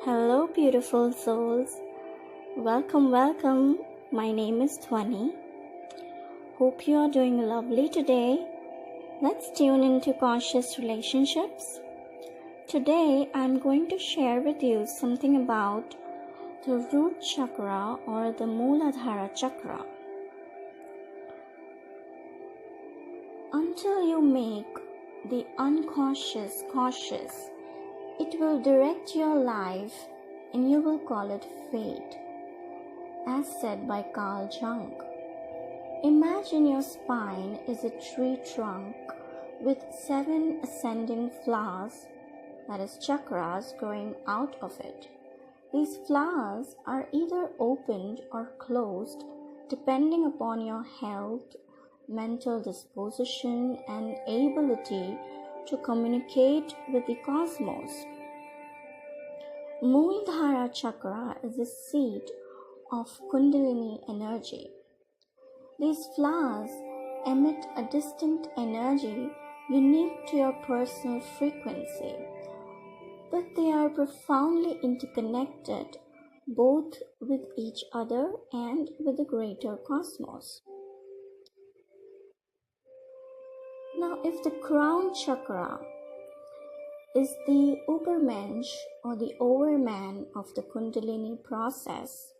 Hello, beautiful souls. Welcome. My name is Twani. Hope you are doing lovely today. Let's tune into Conscious Relationships. Today, I'm going to share with you something about the root chakra or the Muladhara chakra. Until you make the unconscious cautious, it will direct your life and you will call it fate, as said by Carl Jung. Imagine your spine is a tree trunk with 7 ascending flowers, that is chakras, growing out of it. These flowers are either opened or closed depending upon your health, mental disposition, and ability to communicate with the cosmos. Muladhara chakra is the seat of Kundalini energy. These flowers emit a distinct energy unique to your personal frequency, but they are profoundly interconnected both with each other and with the greater cosmos. Now, if the crown chakra is the Ubermensch or the overman of the Kundalini process,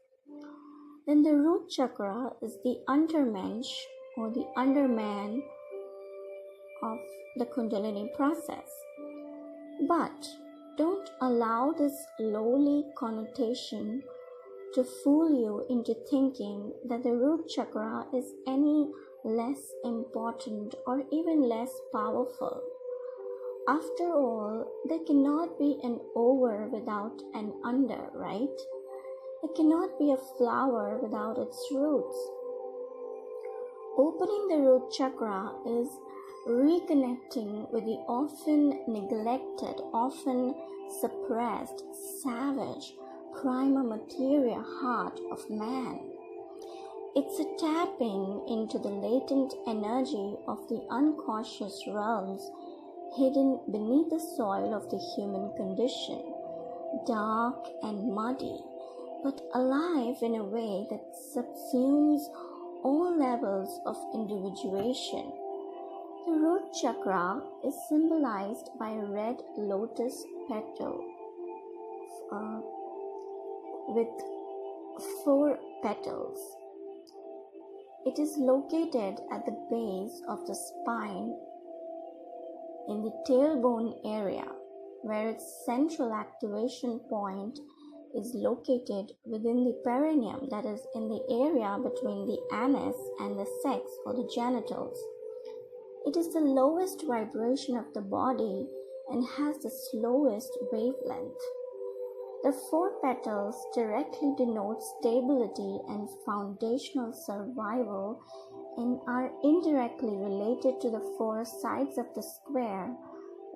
then the root chakra is the Untermensch or the underman of the Kundalini process. But don't allow this lowly connotation to fool you into thinking that the root chakra is any less important or even less powerful. After all, there cannot be an over without an under, right? There cannot be a flower without its roots. Opening the root chakra is reconnecting with the often neglected, often suppressed, savage, prima materia heart of man. It's a tapping into the latent energy of the unconscious realms hidden beneath the soil of the human condition, dark and muddy, but alive in a way that subsumes all levels of individuation. The root chakra is symbolized by a red lotus petal with 4 petals. It is located at the base of the spine in the tailbone area, where its central activation point is located within the perineum, that is, in the area between the anus and the sex or the genitals. It is the lowest vibration of the body and has the slowest wavelength. The 4 petals directly denote stability and foundational survival and are indirectly related to the 4 sides of the square,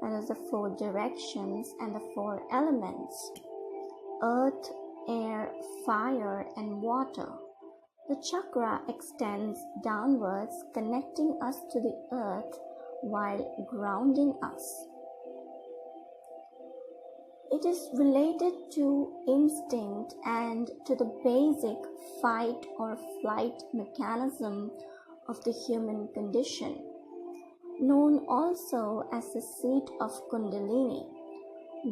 that is, the 4 directions and the 4 elements: earth, air, fire, and water. The chakra extends downwards, connecting us to the earth while grounding us. It is related to instinct and to the basic fight or flight mechanism of the human condition, known also as the seat of Kundalini.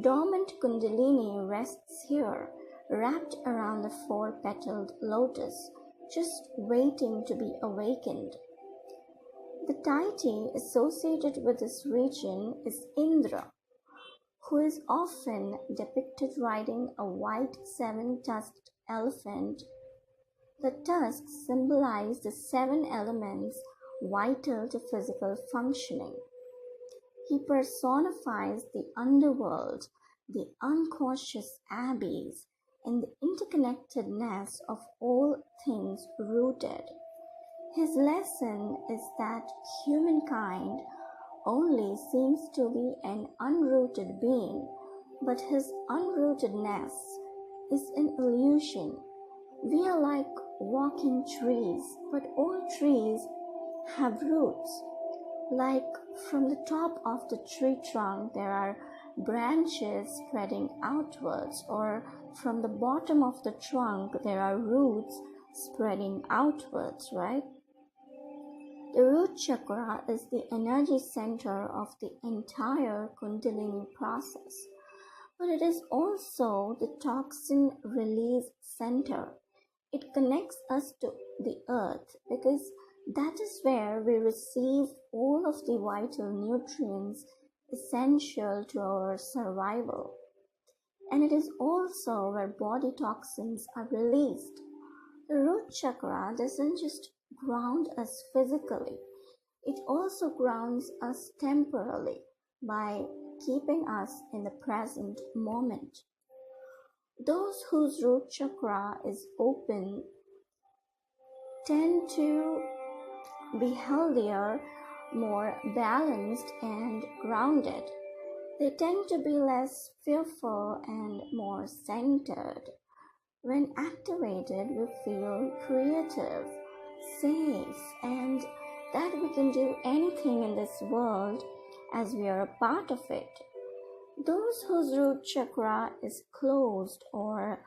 Dormant Kundalini rests here, wrapped around the 4-petaled lotus, just waiting to be awakened. The deity associated with this region is Indra, who is often depicted riding a white 7-tusked elephant. The tusks symbolize the 7 elements vital to physical functioning. He personifies the underworld, the unconscious abyss, and the interconnectedness of all things rooted. His lesson is that humankind only seems to be an unrooted being, but his unrootedness is an illusion. We are like walking trees, but all trees have roots. Like from the top of the tree trunk, there are branches spreading outwards, or from the bottom of the trunk there are roots spreading outwards, right? The root chakra is the energy center of the entire Kundalini process, but it is also the toxin release center. It connects us to the earth because that is where we receive all of the vital nutrients essential to our survival. And it is also where body toxins are released. The root chakra doesn't just ground us physically, it also grounds us temporally by keeping us in the present moment. Those whose root chakra is open tend to be healthier, more balanced, and grounded. They tend to be less fearful and more centered. When activated, we feel creative, safe, and that we can do anything in this world as we are a part of it. Those whose root chakra is closed or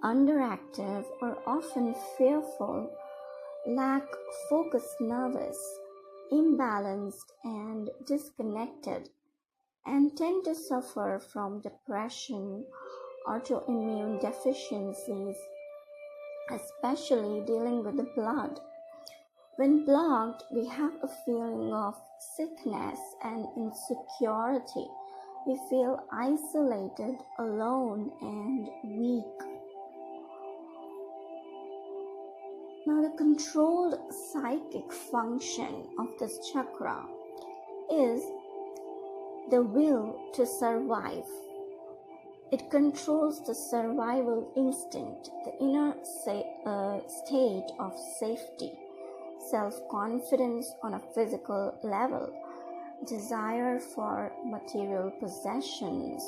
underactive are often fearful, lack focus, nervous, imbalanced, and disconnected, and tend to suffer from depression, autoimmune deficiencies, especially dealing with the blood. When blocked, we have a feeling of sickness and insecurity. We feel isolated, alone, and weak. Now, the controlled psychic function of this chakra is the will to survive. It controls the survival instinct, the inner state of safety, self-confidence on a physical level, desire for material possessions,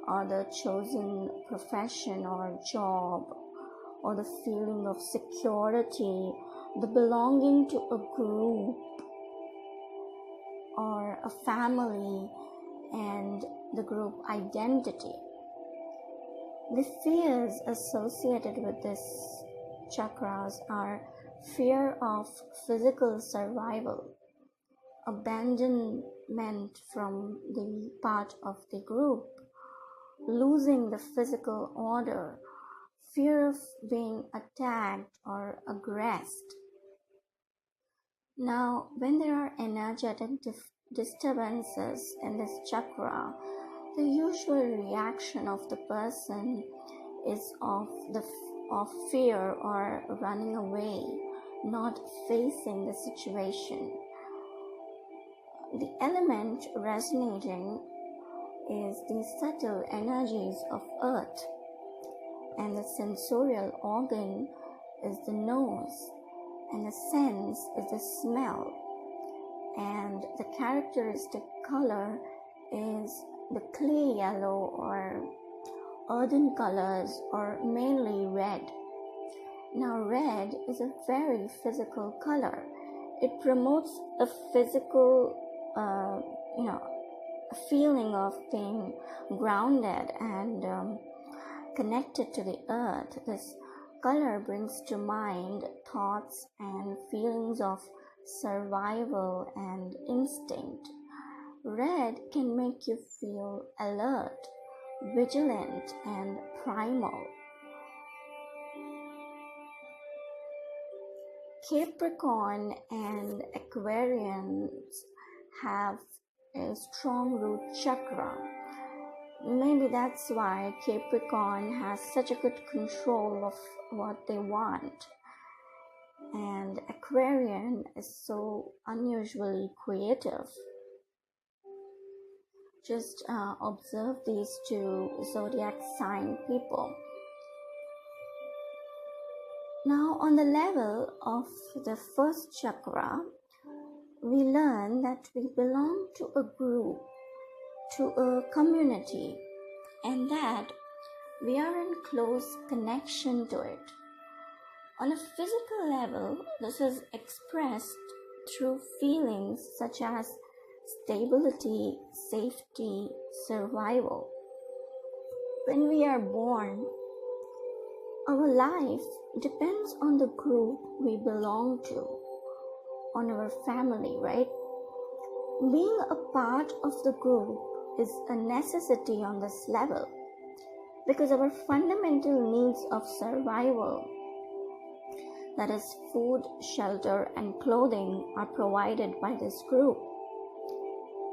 or the chosen profession or job, or the feeling of security, the belonging to a group or a family, and the group identity. The fears associated with these chakras are fear of physical survival, abandonment from the part of the group, losing the physical order, fear of being attacked or aggressed. Now, when there are energetic disturbances in this chakra, the usual reaction of the person is of fear or running away, not facing the situation. The element resonating is the subtle energies of earth, and the sensorial organ is the nose, and the sense is the smell, and the characteristic color is the clay yellow or earthen colors, or mainly red. Now, red is a very physical color. It promotes a physical, a feeling of being grounded and connected to the earth. This color brings to mind thoughts and feelings of survival and instinct. Red can make you feel alert, vigilant, and primal. Capricorn and Aquarians have a strong root chakra. Maybe that's why Capricorn has such a good control of what they want. And Aquarian is so unusually creative. Just observe these two zodiac sign people. Now, on the level of the first chakra, we learn that we belong to a group, to a community, and that we are in close connection to it. On a physical level, this is expressed through feelings such as stability, safety, survival. When we are born, our life depends on the group we belong to, on our family, right? Being a part of the group is a necessity on this level because our fundamental needs of survival, that is food, shelter, and clothing, are provided by this group.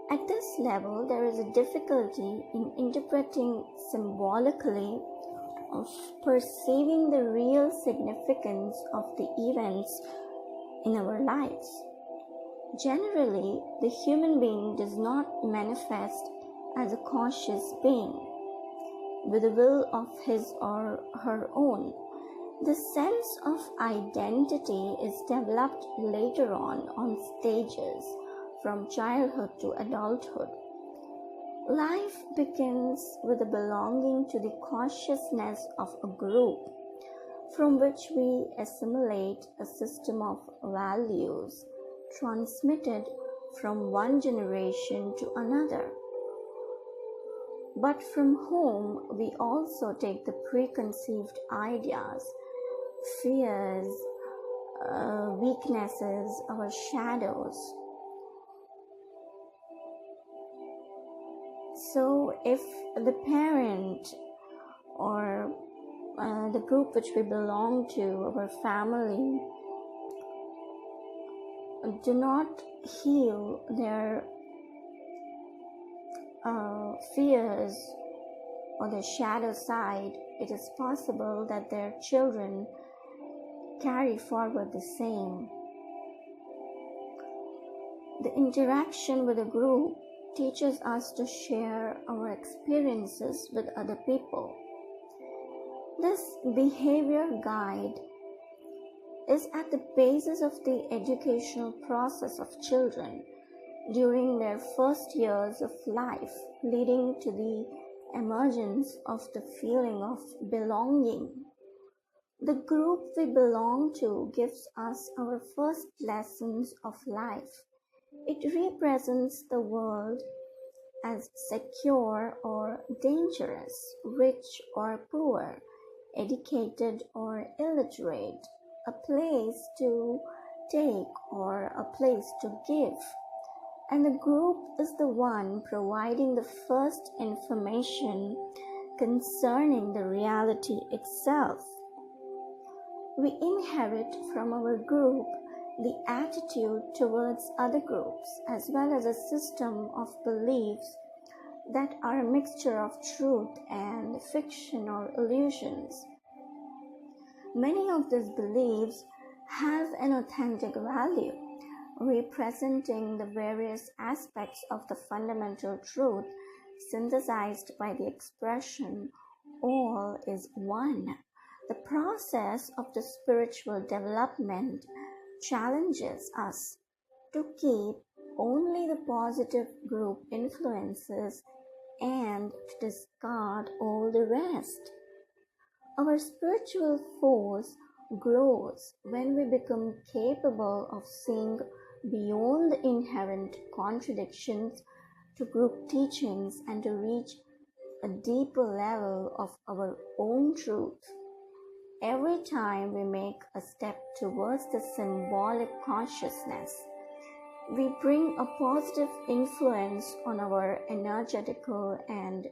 At this level, there is a difficulty in interpreting symbolically of perceiving the real significance of the events in our lives. Generally, the human being does not manifest as a conscious being with a will of his or her own. The sense of identity is developed later on stages from childhood to adulthood. Life begins with a belonging to the consciousness of a group from which we assimilate a system of values transmitted from one generation to another. But from whom we also take the preconceived ideas, fears, weaknesses, our shadows. So if the parent or the group which we belong to, our family, do not heal their fears or the shadow side, it is possible that their children carry forward the same. The interaction with a group teaches us to share our experiences with other people. This behavior guide is at the basis of the educational process of children during their first years of life, leading to the emergence of the feeling of belonging. The group we belong to gives us our first lessons of life. It represents the world as secure or dangerous, rich or poor, educated or illiterate, a place to take or a place to give. And the group is the one providing the first information concerning the reality itself. We inherit from our group the attitude towards other groups as well as a system of beliefs that are a mixture of truth and fiction or illusions. Many of these beliefs have an authentic value, representing the various aspects of the fundamental truth synthesized by the expression all is one. The process of the spiritual development challenges us to keep only the positive group influences and to discard all the rest. Our spiritual force grows when we become capable of seeing beyond the inherent contradictions to group teachings and to reach a deeper level of our own truth. Every time we make a step towards the symbolic consciousness, we bring a positive influence on our energetical and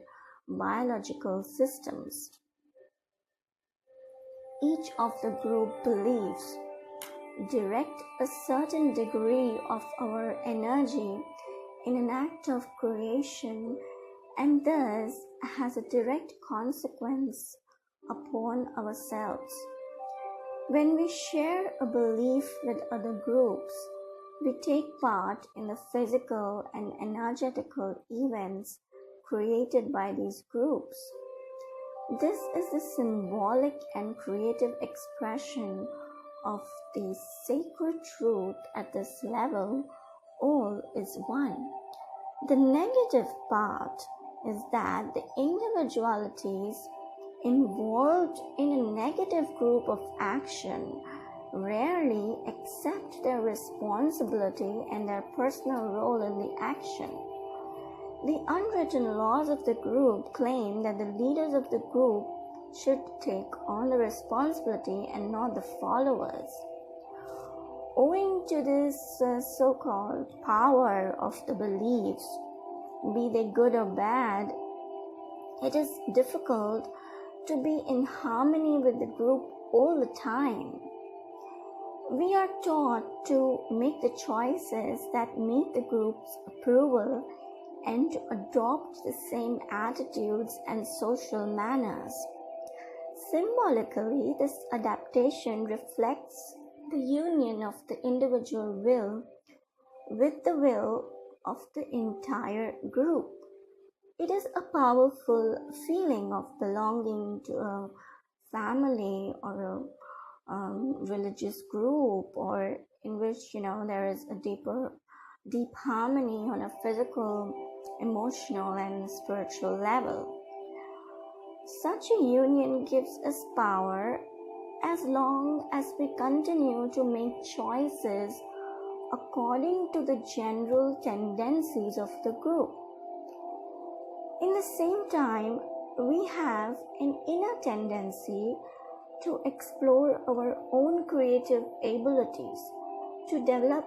biological systems. Each of the group beliefs direct a certain degree of our energy in an act of creation and thus has a direct consequence upon ourselves. When we share a belief with other groups, we take part in the physical and energetical events created by these groups. This is the symbolic and creative expression of the sacred truth at this level. All is one. The negative part is that the individualities involved in a negative group of action rarely accept their responsibility and their personal role in the action. The unwritten laws of the group claim that the leaders of the group should take on the responsibility and not the followers. Owing to this so-called power of the beliefs, be they good or bad, it is difficult to be in harmony with the group all the time. We are taught to make the choices that meet the group's approval and to adopt the same attitudes and social manners. Symbolically, this adaptation reflects the union of the individual will with the will of the entire group. It is a powerful feeling of belonging to a family or a religious group, or in which there is a deep harmony on a physical, emotional, and spiritual level. Such a union gives us power as long as we continue to make choices according to the general tendencies of the group. In the same time, we have an inner tendency to explore our own creative abilities, to develop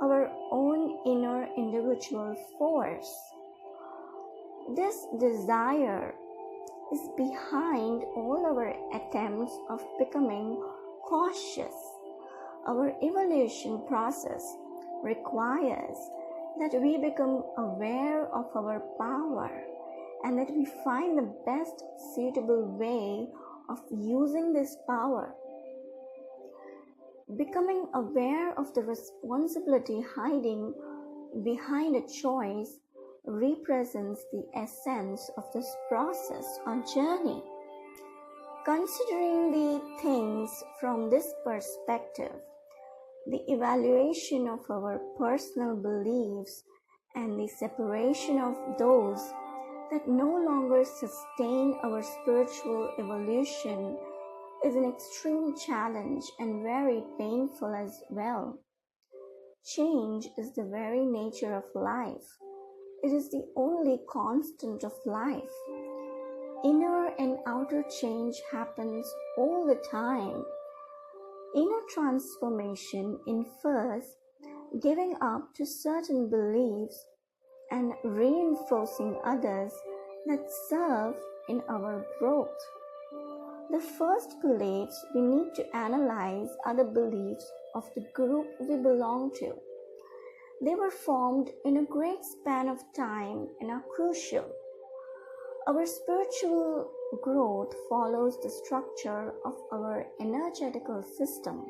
our own inner individual force. This desire is behind all our attempts of becoming cautious. Our evolution process requires that we become aware of our power and that we find the best suitable way of using this power. Becoming aware of the responsibility hiding behind a choice represents the essence of this process or journey. Considering the things from this perspective, the evaluation of our personal beliefs and the separation of those that no longer sustain our spiritual evolution is an extreme challenge and very painful as well. Change is the very nature of life. It is the only constant of life. Inner and outer change happens all the time. Inner transformation infers giving up to certain beliefs and reinforcing others that serve in our growth. The first beliefs we need to analyze are the beliefs of the group we belong to. They were formed in a great span of time and are crucial. Our spiritual growth follows the structure of our energetical system.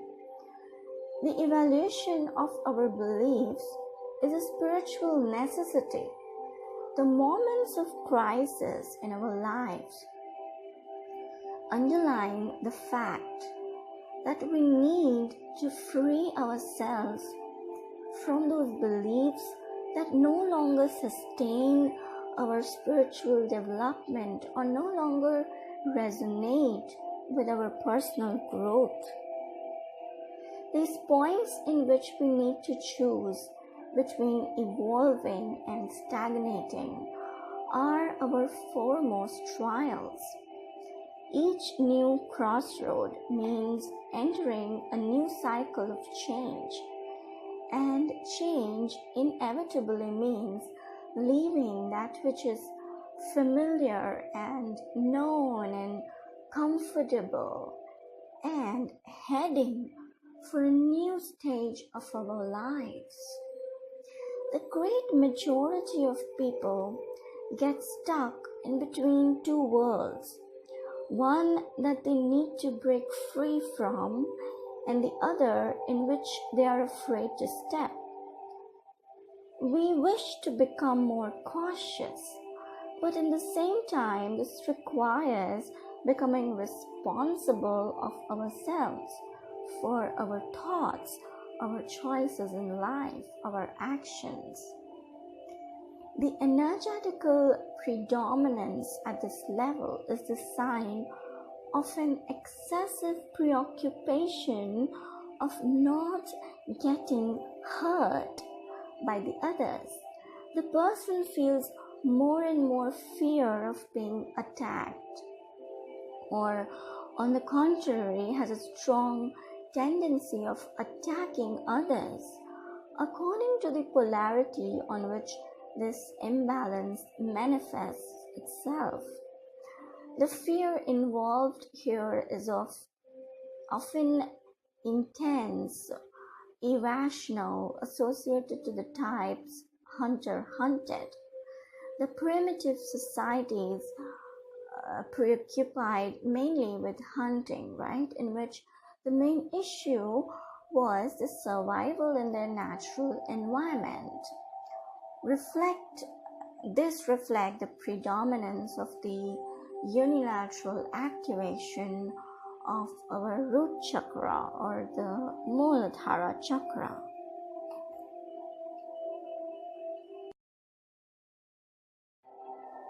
The evaluation of our beliefs is a spiritual necessity. The moments of crisis in our lives underline the fact that we need to free ourselves from those beliefs that no longer sustain our spiritual development or no longer resonate with our personal growth. These points in which we need to choose between evolving and stagnating are our foremost trials. Each new crossroad means entering a new cycle of change, and change inevitably means leaving that which is familiar and known and comfortable and heading for a new stage of our lives. The great majority of people get stuck in between two worlds, one that they need to break free from and the other in which they are afraid to step. We wish to become more cautious, but in the same time, this requires becoming responsible of ourselves for our thoughts, our choices in life, our actions. The energetical predominance at this level is the sign of an excessive preoccupation of not getting hurt by the others, the person feels more and more fear of being attacked, or on the contrary has a strong tendency of attacking others, according to the polarity on which this imbalance manifests itself. The fear involved here is often intense, irrational, associated to the types hunter-hunted. The primitive societies preoccupied mainly with hunting, right, in which the main issue was the survival in their natural environment. This reflects the predominance of the unilateral activation of our root chakra or the Muladhara chakra.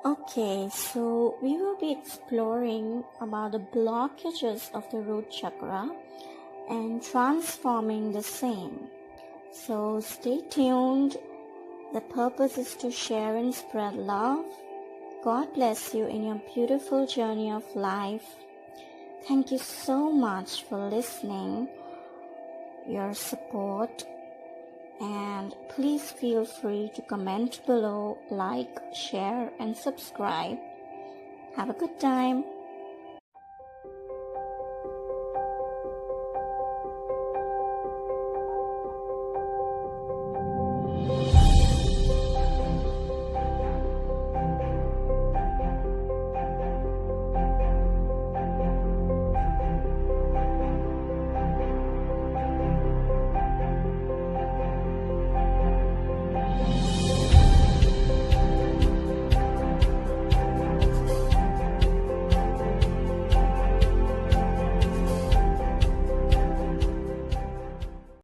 Okay, so we will be exploring about the blockages of the root chakra and transforming the same. So stay tuned. The purpose is to share and spread love. God bless you in your beautiful journey of life. Thank you so much for listening, your support, and please feel free to comment below, like, share, and subscribe. Have a good time.